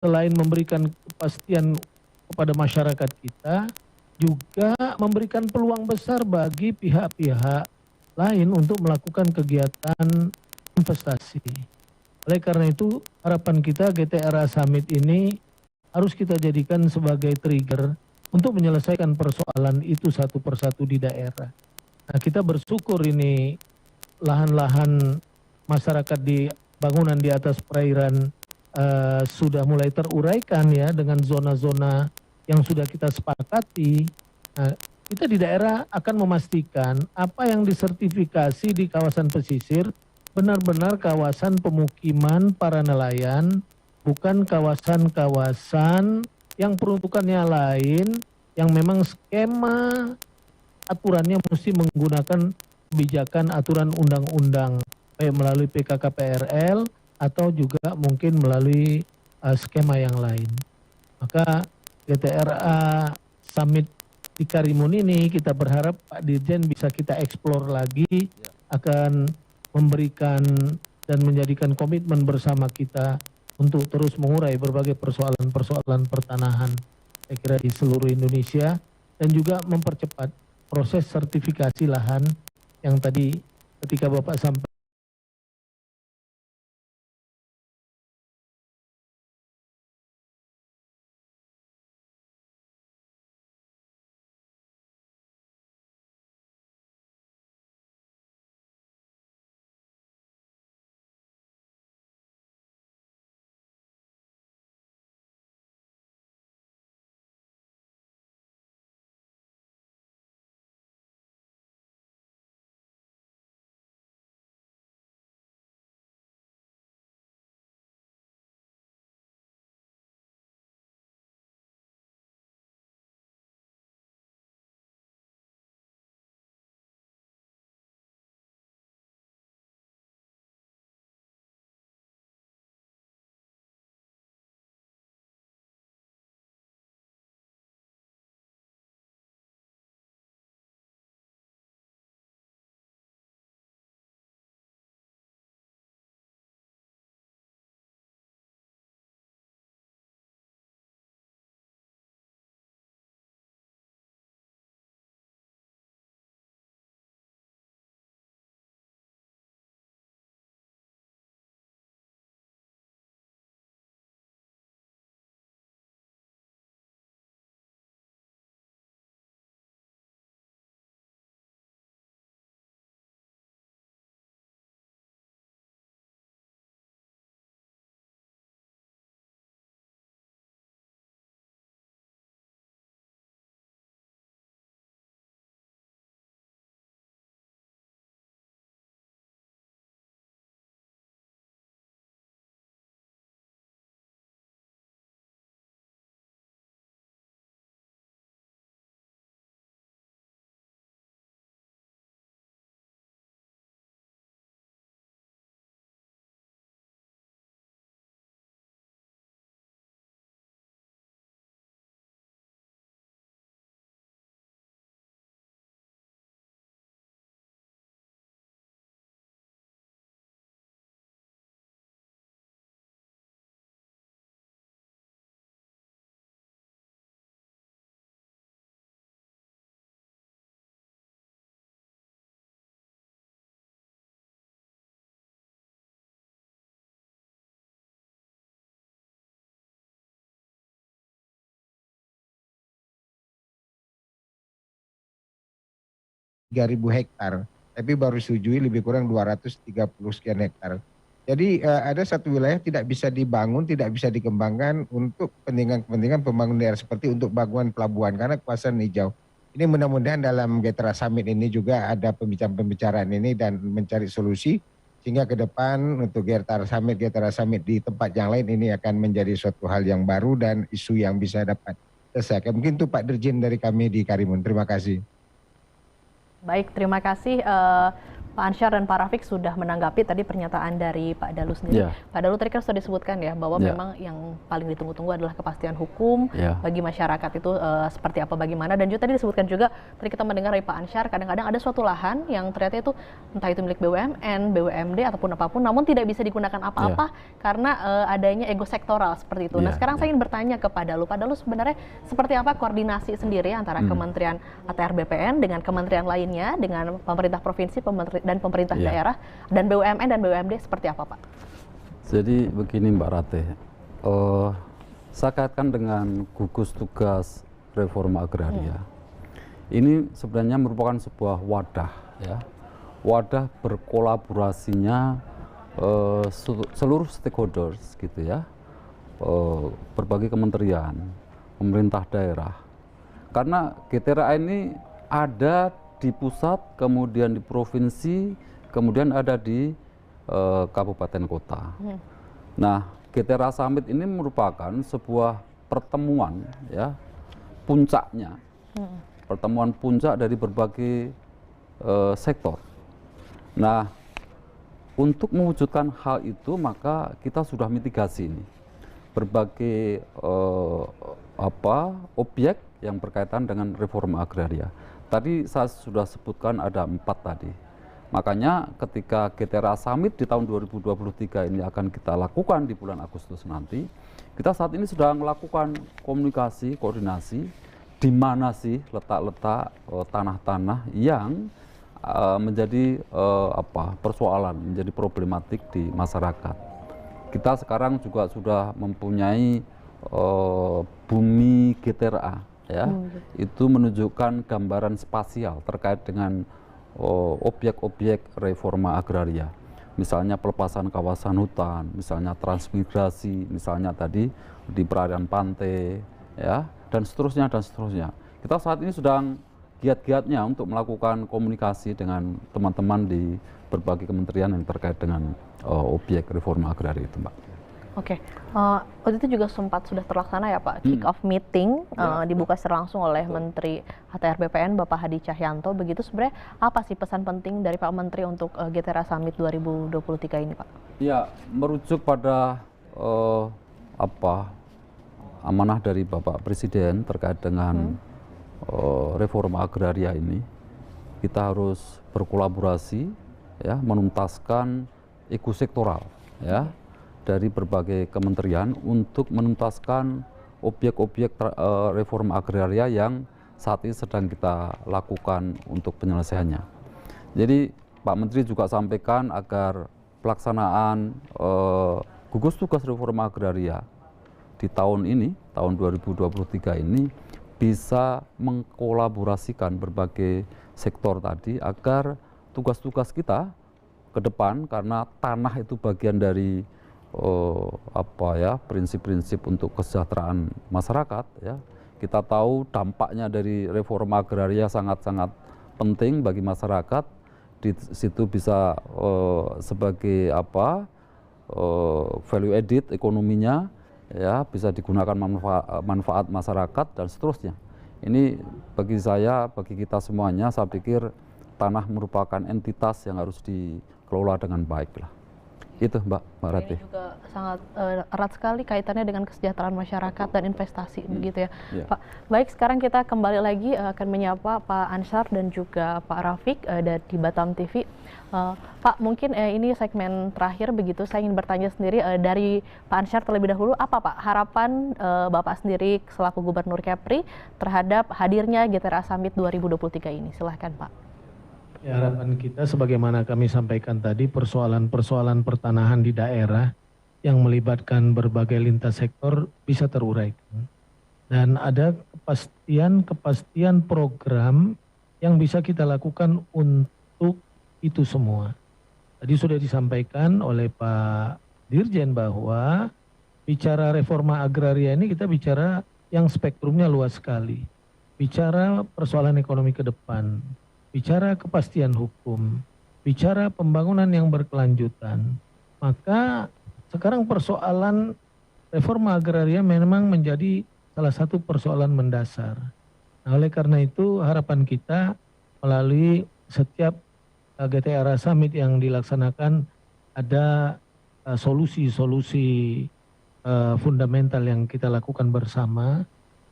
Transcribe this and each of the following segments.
selain memberikan kepastian kepada masyarakat kita, juga memberikan peluang besar bagi pihak-pihak lain untuk melakukan kegiatan investasi. Oleh karena itu, harapan kita GTRA Summit ini harus kita jadikan sebagai trigger untuk menyelesaikan persoalan itu satu persatu di daerah. Nah, kita bersyukur ini lahan-lahan masyarakat di bangunan di atas perairan sudah mulai teruraikan ya dengan zona-zona yang sudah kita sepakati. Nah, kita di daerah akan memastikan apa yang disertifikasi di kawasan pesisir benar-benar kawasan pemukiman para nelayan, bukan kawasan-kawasan yang peruntukannya lain, yang memang skema aturannya mesti menggunakan kebijakan aturan undang-undang, baik melalui PKKPRL atau juga mungkin melalui skema yang lain. Maka GTRA Summit di Karimun ini kita berharap Pak Dirjen bisa kita eksplor lagi, akan memberikan dan menjadikan komitmen bersama kita untuk terus mengurai berbagai persoalan-persoalan pertanahan, saya kira di seluruh Indonesia, dan juga mempercepat proses sertifikasi lahan yang tadi ketika Bapak sampaikan. Hektar, tapi baru setujui lebih kurang 230 sekian hektar. Jadi ada satu wilayah tidak bisa dibangun, tidak bisa dikembangkan untuk kepentingan pembangunan daerah seperti untuk bangunan pelabuhan karena kawasan hijau. Ini mudah-mudahan dalam GTRA Summit ini juga ada pembicaraan ini dan mencari solusi sehingga ke depan untuk GTRA Summit di tempat yang lain ini akan menjadi suatu hal yang baru dan isu yang bisa dapat selesai. Mungkin itu Pak Dirjen dari kami di Karimun. Terima kasih. Baik, terima kasih Pak Ansyar dan Pak Rafiq sudah menanggapi tadi pernyataan dari Pak Dalu sendiri. Pak Dalu tadi kan sudah disebutkan ya bahwa memang yang paling ditunggu-tunggu adalah kepastian hukum bagi masyarakat itu seperti apa bagaimana, dan juga tadi disebutkan juga tadi kita mendengar dari Pak Ansyar kadang-kadang ada suatu lahan yang ternyata itu entah itu milik BUMN, BUMD ataupun apapun, namun tidak bisa digunakan apa-apa karena adanya ego sektoral seperti itu. Nah sekarang saya ingin bertanya ke Pak Dalu. Pak Dalu sebenarnya seperti apa koordinasi sendiri antara Kementerian ATR BPN dengan kementerian lainnya, dengan pemerintah provinsi, dan pemerintah daerah, dan BUMN dan BUMD seperti apa, Pak? Jadi begini Mbak Ratih, saya kaitkan dengan gugus tugas reforma agraria. Ini sebenarnya merupakan sebuah wadah, ya, wadah berkolaborasinya seluruh stakeholders, gitu ya, berbagai kementerian, pemerintah daerah. Karena GTRA ini ada di pusat, kemudian di provinsi, kemudian ada di kabupaten kota. Nah, GTRA Summit ini merupakan sebuah pertemuan, ya, puncaknya, pertemuan puncak dari berbagai sektor. Nah, untuk mewujudkan hal itu maka kita sudah mitigasi ini berbagai objek yang berkaitan dengan reforma agraria. Tadi saya sudah sebutkan ada 4 tadi. Makanya ketika GTRA Summit di tahun 2023 ini akan kita lakukan di bulan Agustus nanti, kita saat ini sudah melakukan komunikasi, koordinasi, di mana sih letak-letak tanah-tanah yang menjadi persoalan, menjadi problematik di masyarakat. Kita sekarang juga sudah mempunyai bumi GTRA. Ya, itu menunjukkan gambaran spasial terkait dengan objek-objek reforma agraria, misalnya pelepasan kawasan hutan, misalnya transmigrasi, misalnya tadi di perairan pantai, ya, dan seterusnya dan seterusnya. Kita saat ini sedang giat-giatnya untuk melakukan komunikasi dengan teman-teman di berbagai kementerian yang terkait dengan objek reforma agraria itu, Mbak. Oke, waktu itu juga sempat sudah terlaksana ya Pak, kick off meeting dibuka secara langsung oleh Menteri ATR BPN Bapak Hadi Cahyanto. Begitu sebenarnya apa sih pesan penting dari Pak Menteri untuk GTRA Summit 2023 ini, Pak? Ya, merujuk pada amanah dari Bapak Presiden terkait dengan reforma agraria ini. Kita harus berkolaborasi, ya, menuntaskan ekosektoral, ya, dari berbagai kementerian untuk menuntaskan objek-objek reforma agraria yang saat ini sedang kita lakukan untuk penyelesaiannya. Jadi Pak Menteri juga sampaikan agar pelaksanaan gugus tugas reforma agraria di tahun ini, tahun 2023 ini, bisa mengkolaborasikan berbagai sektor tadi agar tugas-tugas kita ke depan, karena tanah itu bagian dari prinsip-prinsip untuk kesejahteraan masyarakat, ya. Kita tahu dampaknya dari reforma agraria sangat-sangat penting bagi masyarakat. Di situ bisa sebagai value added ekonominya, ya, bisa digunakan manfaat masyarakat dan seterusnya. Ini bagi saya, bagi kita semuanya, saya pikir tanah merupakan entitas yang harus dikelola dengan baik lah. Itu Mbak Ratih. Ini juga sangat erat sekali kaitannya dengan kesejahteraan masyarakat dan investasi, begitu ya, Pak. Baik, sekarang kita kembali lagi akan menyapa Pak Ansyar dan juga Pak Rafiq dari Batam TV. Pak, mungkin ini segmen terakhir begitu, saya ingin bertanya sendiri dari Pak Ansyar terlebih dahulu, apa Pak harapan Bapak sendiri selaku Gubernur Kepri terhadap hadirnya GTRA Summit 2023 ini? Silahkan Pak. Ya, harapan kita sebagaimana kami sampaikan tadi, persoalan-persoalan pertanahan di daerah yang melibatkan berbagai lintas sektor bisa teruraikan. Dan ada kepastian program yang bisa kita lakukan untuk itu semua. Tadi sudah disampaikan oleh Pak Dirjen bahwa bicara reforma agraria ini kita bicara yang spektrumnya luas sekali. Bicara persoalan ekonomi ke depan, bicara kepastian hukum, bicara pembangunan yang berkelanjutan, maka sekarang persoalan reforma agraria memang menjadi salah satu persoalan mendasar. Nah, oleh karena itu harapan kita melalui setiap GTRA Summit yang dilaksanakan ada solusi-solusi fundamental yang kita lakukan bersama,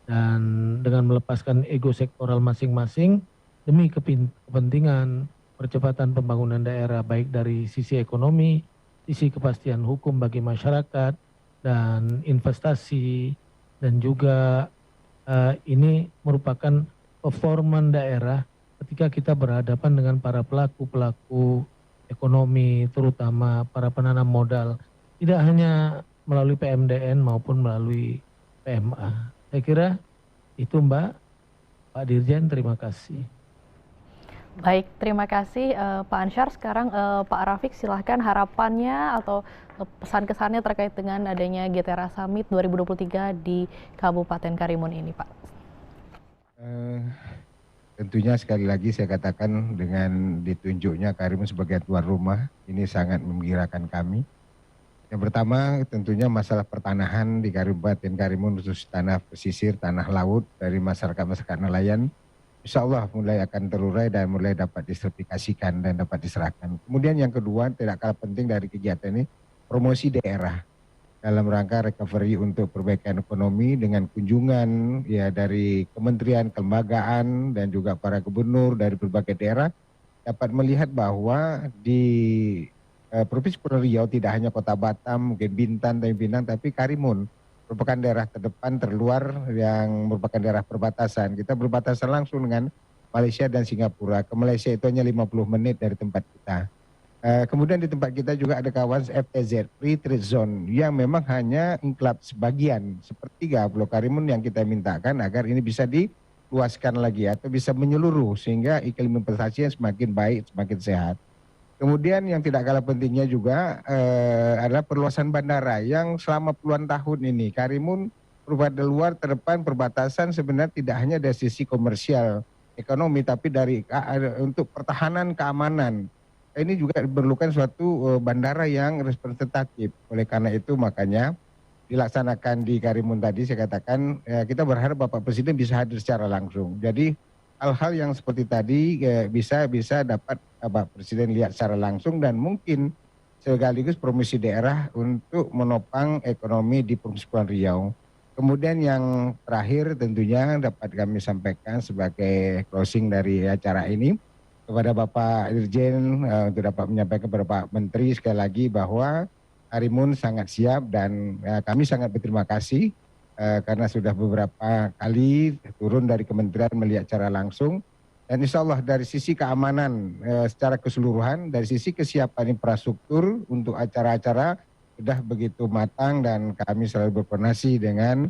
dan dengan melepaskan ego sektoral masing-masing demi kepentingan percepatan pembangunan daerah, baik dari sisi ekonomi, sisi kepastian hukum bagi masyarakat, dan investasi, dan juga ini merupakan performan daerah ketika kita berhadapan dengan para pelaku-pelaku ekonomi, terutama para penanam modal, tidak hanya melalui PMDN maupun melalui PMA. Saya kira itu, Mbak. Pak Dirjen, terima kasih. Baik, terima kasih Pak Ansyar. Sekarang Pak Rafiq, silahkan harapannya atau pesan-kesannya terkait dengan adanya GTRA Summit 2023 di Kabupaten Karimun ini, Pak. Tentunya sekali lagi saya katakan, dengan ditunjuknya Karimun sebagai tuan rumah, ini sangat menggembirakan kami. Yang pertama tentunya masalah pertanahan di Kabupaten Karimun, khusus tanah pesisir, tanah laut dari masyarakat nelayan, insya Allah mulai akan terurai dan mulai dapat disertifikasikan dan dapat diserahkan. Kemudian yang kedua, tidak kalah penting dari kegiatan ini, promosi daerah dalam rangka recovery untuk perbaikan ekonomi, dengan kunjungan ya dari kementerian, kelembagaan, dan juga para gubernur dari berbagai daerah dapat melihat bahwa di Provinsi Kepulauan Riau tidak hanya Kota Batam, mungkin Bintan, tapi Karimun merupakan daerah terdepan terluar yang merupakan daerah perbatasan. Kita berbatasan langsung dengan Malaysia dan Singapura. Ke Malaysia itu hanya 50 menit dari tempat kita. Kemudian di tempat kita juga ada kawasan FTZ, Free Trade Zone, yang memang hanya ingklap sebagian, sepertiga Pulau Karimun, yang kita mintakan agar ini bisa diluaskan lagi atau bisa menyeluruh sehingga iklim investasinya semakin baik, semakin sehat. Kemudian yang tidak kalah pentingnya juga adalah perluasan bandara yang selama puluhan tahun ini Karimun merupakan luar terdepan perbatasan, sebenarnya tidak hanya dari sisi komersial ekonomi, tapi dari untuk pertahanan keamanan. Ini juga diperlukan suatu bandara yang representatif. Oleh karena itu makanya dilaksanakan di Karimun tadi, saya katakan kita berharap Bapak Presiden bisa hadir secara langsung. Jadi hal-hal yang seperti tadi bisa dapat Bapak Presiden lihat secara langsung, dan mungkin sekaligus promosi daerah untuk menopang ekonomi di Provinsi Kepulauan Riau. Kemudian yang terakhir tentunya dapat kami sampaikan sebagai closing dari acara ini, kepada Bapak Dirjen untuk dapat menyampaikan kepada Pak Menteri sekali lagi bahwa Karimun sangat siap, dan kami sangat berterima kasih karena sudah beberapa kali turun dari kementerian melihat secara langsung, dan insya Allah dari sisi keamanan secara keseluruhan, dari sisi kesiapan infrastruktur untuk acara-acara sudah begitu matang, dan kami selalu berkoordinasi dengan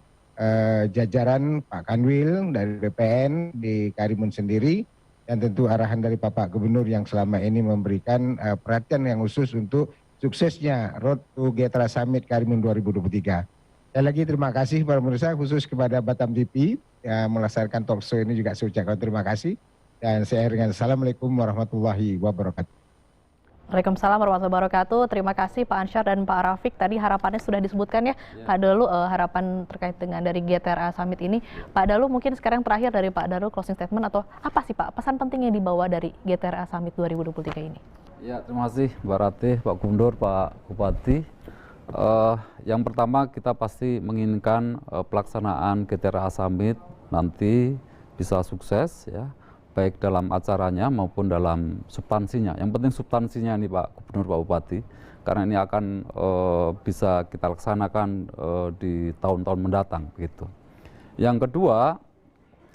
jajaran Pak Kanwil dari BPN di Karimun sendiri, dan tentu arahan dari Bapak Gubernur yang selama ini memberikan perhatian yang khusus untuk suksesnya Road to GTRA Summit Karimun 2023. Sekali lagi terima kasih para pemirsa, khusus kepada Batam TV yang melaksanakan talk show ini juga saya ucapkan terima kasih. Dan saya dengan Assalamualaikum warahmatullahi wabarakatuh. Waalaikumsalam warahmatullahi wabarakatuh. Terima kasih Pak Ansyar dan Pak Rafiq. Tadi harapannya sudah disebutkan ya, Pak Dalu, harapan terkait dengan dari GTRA Summit ini. Pak Dalu, mungkin sekarang terakhir dari Pak Dalu, closing statement atau apa sih Pak pesan penting yang dibawa dari GTRA Summit 2023 ini? Ya, terima kasih Mbak Ratih, Pak Gubernur, Pak Bupati. Yang pertama, kita pasti menginginkan pelaksanaan GTRA Summit nanti bisa sukses ya, baik dalam acaranya maupun dalam substansinya. Yang penting substansinya nih Pak Gubernur, Pak Bupati, karena ini akan bisa kita laksanakan di tahun-tahun mendatang gitu. Yang kedua,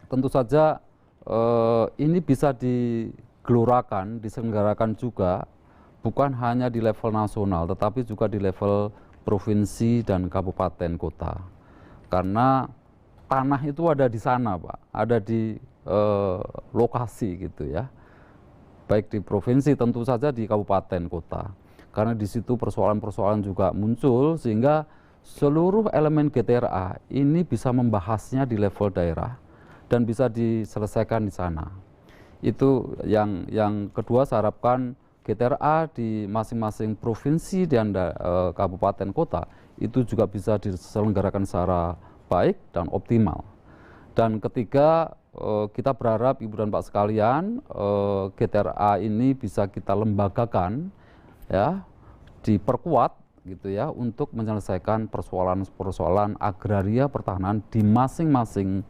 tentu saja ini bisa digelurakan, diselenggarakan juga bukan hanya di level nasional, tetapi juga di level provinsi dan kabupaten kota. Karena tanah itu ada di sana Pak, ada di lokasi gitu ya, baik di provinsi tentu saja di kabupaten kota, karena di situ persoalan-persoalan juga muncul, sehingga seluruh elemen GTRA ini bisa membahasnya di level daerah dan bisa diselesaikan di sana. Itu yang kedua, saya harapkan GTRA di masing-masing provinsi dan kabupaten kota itu juga bisa diselenggarakan secara baik dan optimal. Dan ketiga, kita berharap Ibu dan Pak sekalian, GTRA ini bisa kita lembagakan, ya, diperkuat gitu ya, untuk menyelesaikan persoalan-persoalan agraria pertahanan di masing-masing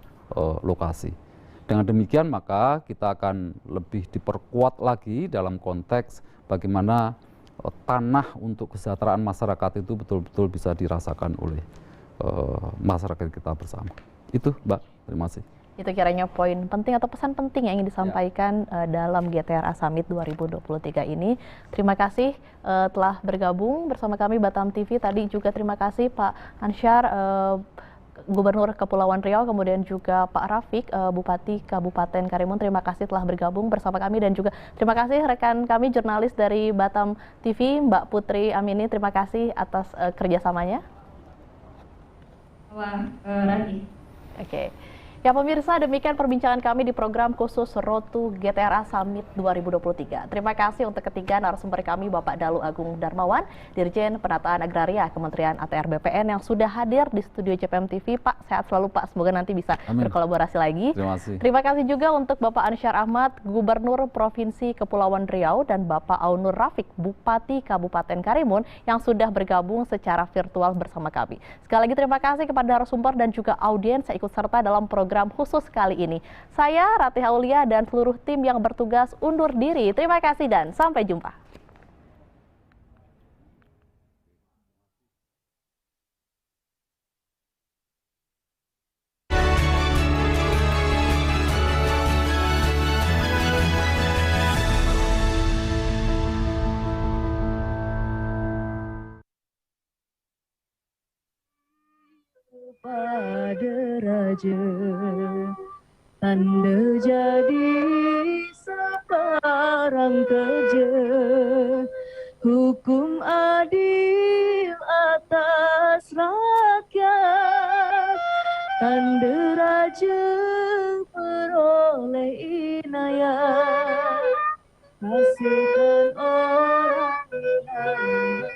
lokasi. Dengan demikian maka kita akan lebih diperkuat lagi dalam konteks bagaimana tanah untuk kesejahteraan masyarakat itu betul-betul bisa dirasakan oleh masyarakat kita bersama. Itu Mbak, terima kasih. Itu kiranya poin penting atau pesan penting yang ingin disampaikan dalam GTRA Summit 2023 ini. Terima kasih telah bergabung bersama kami Batam TV. Tadi juga terima kasih Pak Ansyar, Gubernur Kepulauan Riau, kemudian juga Pak Rafiq, Bupati Kabupaten Karimun. Terima kasih telah bergabung bersama kami, dan juga terima kasih rekan kami jurnalis dari Batam TV, Mbak Putri Amini. Terima kasih atas kerjasamanya. Oke. Ya pemirsa, demikian perbincangan kami di program khusus Road to GTRA Summit 2023. Terima kasih untuk ketiga narasumber kami, Bapak Dalu Agung Darmawan, Dirjen Penataan Agraria Kementerian ATR BPN yang sudah hadir di studio JPM TV. Pak, sehat selalu Pak, semoga nanti bisa berkolaborasi lagi. Terima kasih. Terima kasih juga untuk Bapak Ansyar Ahmad, Gubernur Provinsi Kepulauan Riau, dan Bapak Aunur Rafiq, Bupati Kabupaten Karimun yang sudah bergabung secara virtual bersama kami. Sekali lagi terima kasih kepada narasumber dan juga audiens yang ikut serta dalam program khusus kali ini. Saya Ratih Aulia dan seluruh tim yang bertugas undur diri. Terima kasih dan sampai jumpa. Pada raja tanda jadi sekarang kerja, hukum adil atas rakyat, tanda raja peroleh inayat, hasilkan orang yang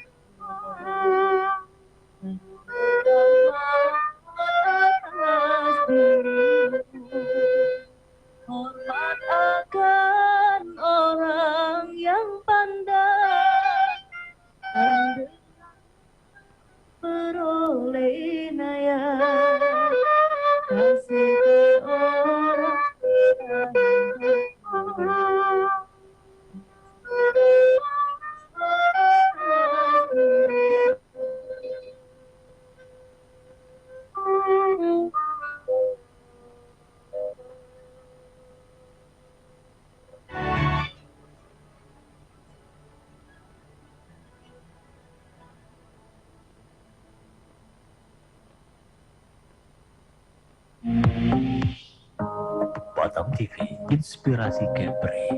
hormat akan orang yang pandai, Anda peroleh inayat, kasih orang Batam TV, inspirasi Kepri.